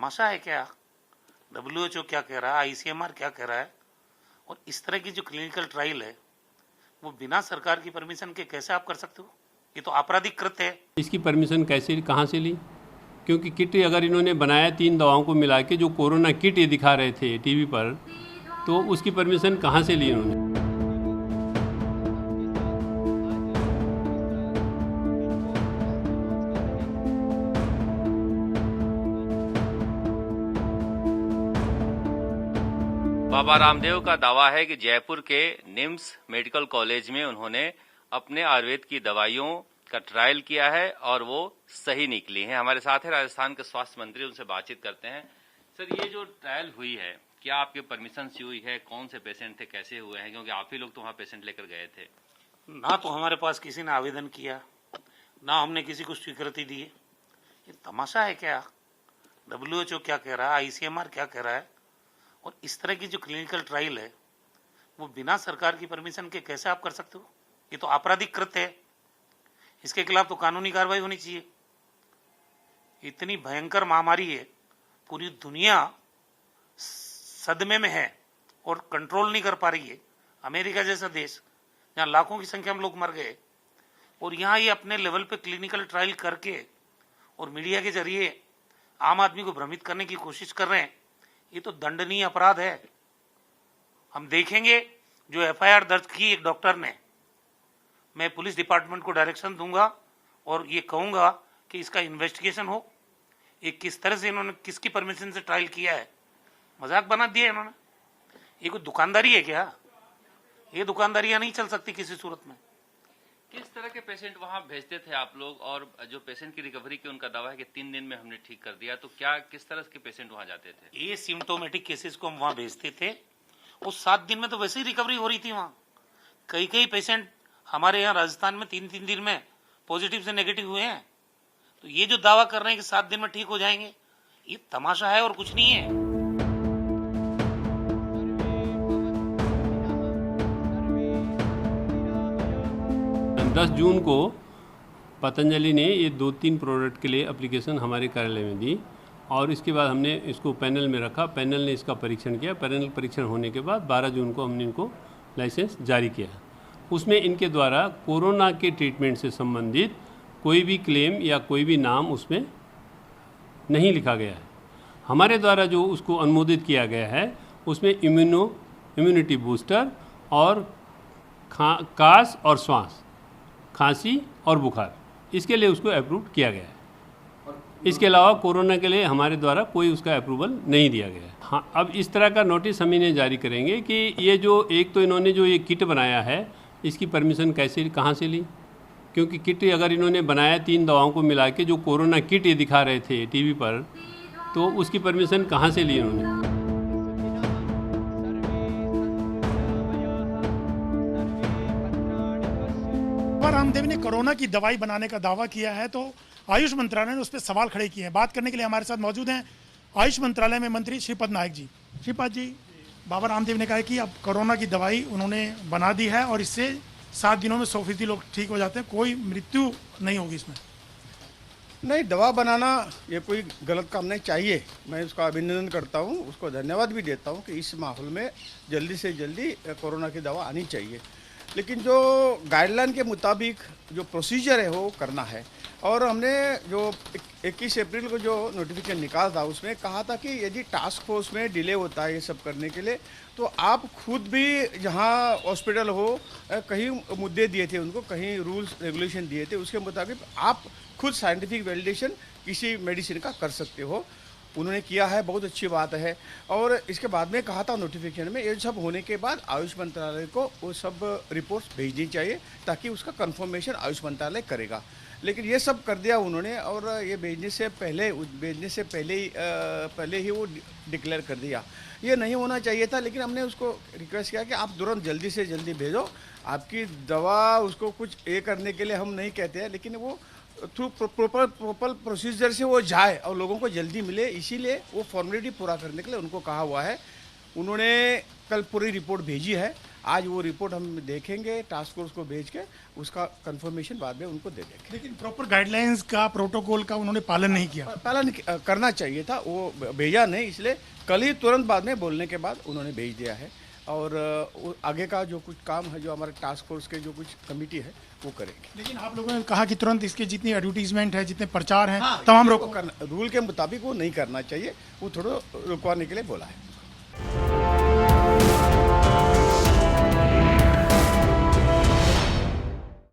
तमाशा है क्या? WHO क्या कह रहा है, ICMR क्या कह रहा है, और इस तरह की जो क्लिनिकल ट्रायल है वो बिना सरकार की परमिशन के कैसे आप कर सकते हो? ये तो आपराधिक कृत्य है। इसकी परमिशन कैसे, कहाँ से ली? क्योंकि किट अगर इन्होंने बनाया 3 दवाओं को मिला के, जो कोरोना किट ये दिखा रहे थे टीवी पर, तो उसकी परमिशन कहाँ से ली इन्होंने? बाबा रामदेव का दावा है कि जयपुर के निम्स मेडिकल कॉलेज में उन्होंने अपने आयुर्वेद की दवाइयों का ट्रायल किया है और वो सही निकली हैं। हमारे साथ है राजस्थान के स्वास्थ्य मंत्री, उनसे बातचीत करते हैं। सर, ये जो ट्रायल हुई है, क्या आपके परमिशन से हुई है? कौन से पेशेंट थे, कैसे हुए हैं? क्योंकि आप ही लोग तो वहाँ पेशेंट लेकर गए थे। ना तो हमारे पास किसी ने आवेदन किया, ना हमने किसी को स्वीकृति दी। ये तमाशा है क्या? WHO क्या कह रहा है, ICMR क्या कह रहा है, और इस तरह की जो क्लिनिकल ट्रायल है वो बिना सरकार की परमिशन के कैसे आप कर सकते हो? ये तो आपराधिक कृत्य है। इसके खिलाफ तो कानूनी कार्रवाई होनी चाहिए। इतनी भयंकर महामारी है, पूरी दुनिया सदमे में है और कंट्रोल नहीं कर पा रही है। अमेरिका जैसा देश जहां लाखों की संख्या में लोग मर गए, और यहाँ ये अपने लेवल पे क्लिनिकल ट्रायल करके और मीडिया के जरिए आम आदमी को भ्रमित करने की कोशिश कर रहे हैं। ये तो दंडनीय अपराध है। हम देखेंगे जो FIR दर्ज की एक डॉक्टर ने, मैं पुलिस डिपार्टमेंट को डायरेक्शन दूंगा और ये कहूंगा कि इसका इन्वेस्टिगेशन हो। ये किस तरह से इन्होंने, किसकी परमिशन से ट्रायल किया है? मजाक बना दिया इन्होंने। ये कोई दुकानदारी है क्या? ये दुकानदारियां नहीं चल सकती किसी सूरत में। किस तरह के पेशेंट वहां भेजते थे आप लोग? और जो पेशेंट की रिकवरी की उनका दावा है कि 3 दिन में हमने ठीक कर दिया, तो क्या किस तरह के पेशेंट वहां जाते थे? ये सिम्टोमेटिक केसेस को हम वहां भेजते थे। उस 7 दिन में तो वैसे ही रिकवरी हो रही थी। वहां कई पेशेंट हमारे यहाँ राजस्थान में 3 दिन में पॉजिटिव से नेगेटिव हुए हैं। तो ये जो दावा कर रहे हैं कि 7 दिन में ठीक हो जाएंगे, ये तमाशा है और कुछ नहीं है। 10 जून को पतंजलि ने ये 2-3 प्रोडक्ट के लिए एप्लीकेशन हमारे कार्यालय में दी, और इसके बाद हमने इसको पैनल में रखा। पैनल ने इसका परीक्षण किया। पैनल परीक्षण होने के बाद 12 जून को हमने इनको लाइसेंस जारी किया। उसमें इनके द्वारा कोरोना के ट्रीटमेंट से संबंधित कोई भी क्लेम या कोई भी नाम उसमें नहीं लिखा गया है। हमारे द्वारा जो उसको अनुमोदित किया गया है उसमें इम्यूनिटी बूस्टर और कास और श्वास, खांसी और बुखार, इसके लिए उसको अप्रूव किया गया है। इसके अलावा कोरोना के लिए हमारे द्वारा कोई उसका अप्रूवल नहीं दिया गया है। हाँ, अब इस तरह का नोटिस हम इन्हें जारी करेंगे कि ये जो एक तो इन्होंने जो ये किट बनाया है, इसकी परमिशन कैसे, कहाँ से ली? क्योंकि किट अगर इन्होंने बनाया 3 दवाओं को मिला के, जो कोरोना किट ये दिखा रहे थे टीवी पर, तो उसकी परमिशन कहाँ से ली इन्होंने? रामदेव ने कोरोना की दवाई बनाने का दावा किया है, तो आयुष मंत्रालय ने उस पर सवाल खड़े किए हैं। बात करने के लिए हमारे साथ मौजूद हैं आयुष मंत्रालय में मंत्री श्रीपद नायक जी। श्रीपद जी, बाबा रामदेव ने कहा है कि अब कोरोना की दवाई उन्होंने बना दी है और इससे 7 दिनों में 100% लोग ठीक हो जाते हैं, कोई मृत्यु नहीं होगी इसमें। नहीं, दवा बनाना ये कोई गलत काम नहीं चाहिए। मैं उसका अभिनंदन करता हूँ, उसको धन्यवाद भी देता हूँ कि इस माहौल में जल्दी से जल्दी कोरोना की दवा आनी चाहिए। लेकिन जो गाइडलाइन के मुताबिक जो प्रोसीजर है वो करना है। और हमने जो 21 अप्रैल को जो नोटिफिकेशन निकाला था उसमें कहा था कि यदि टास्क फोर्स में डिले होता है ये सब करने के लिए, तो आप खुद भी जहाँ हॉस्पिटल हो, कहीं मुद्दे दिए थे उनको, कहीं रूल्स रेगुलेशन दिए थे, उसके मुताबिक आप खुद साइंटिफिक वैलिडेशन किसी मेडिसिन का कर सकते हो। उन्होंने किया है, बहुत अच्छी बात है। और इसके बाद में कहा था नोटिफिकेशन में, ये सब होने के बाद आयुष मंत्रालय को वो सब रिपोर्ट्स भेजनी चाहिए ताकि उसका कंफर्मेशन आयुष मंत्रालय करेगा। लेकिन ये सब कर दिया उन्होंने, और ये भेजने से पहले ही वो डिक्लेयर कर दिया। ये नहीं होना चाहिए था, लेकिन हमने उसको रिक्वेस्ट किया कि आप तुरंत जल्दी से जल्दी भेजो आपकी दवा। उसको कुछ ये करने के लिए हम नहीं कहते हैं, लेकिन वो थ्रू प्रॉपर प्रोसीजर से वो जाए और लोगों को जल्दी मिले, इसीलिए वो फॉर्मेलिटी पूरा करने के लिए उनको कहा हुआ है। उन्होंने कल पूरी रिपोर्ट भेजी है आज वो रिपोर्ट हम देखेंगे, टास्क फोर्स को भेज के उसका कंफर्मेशन बाद में उनको दे देंगे। लेकिन प्रॉपर गाइडलाइंस का, प्रोटोकॉल का उन्होंने पालन नहीं किया। पालन करना चाहिए था, वो भेजा नहीं, इसलिए कल ही तुरंत बाद में बोलने के बाद उन्होंने भेज दिया है। और आगे का जो कुछ काम है, जो हमारे टास्क फोर्स के जो कुछ कमेटी है वो करेंगे। लेकिन आप लोगों ने कहा कि तुरंत इसके जितनी एडवर्टीजमेंट है, जितने प्रचार हैं, तमाम रोको। रूल के मुताबिक वो नहीं करना चाहिए, वो थोड़ा रुकवाने के लिए बोला है।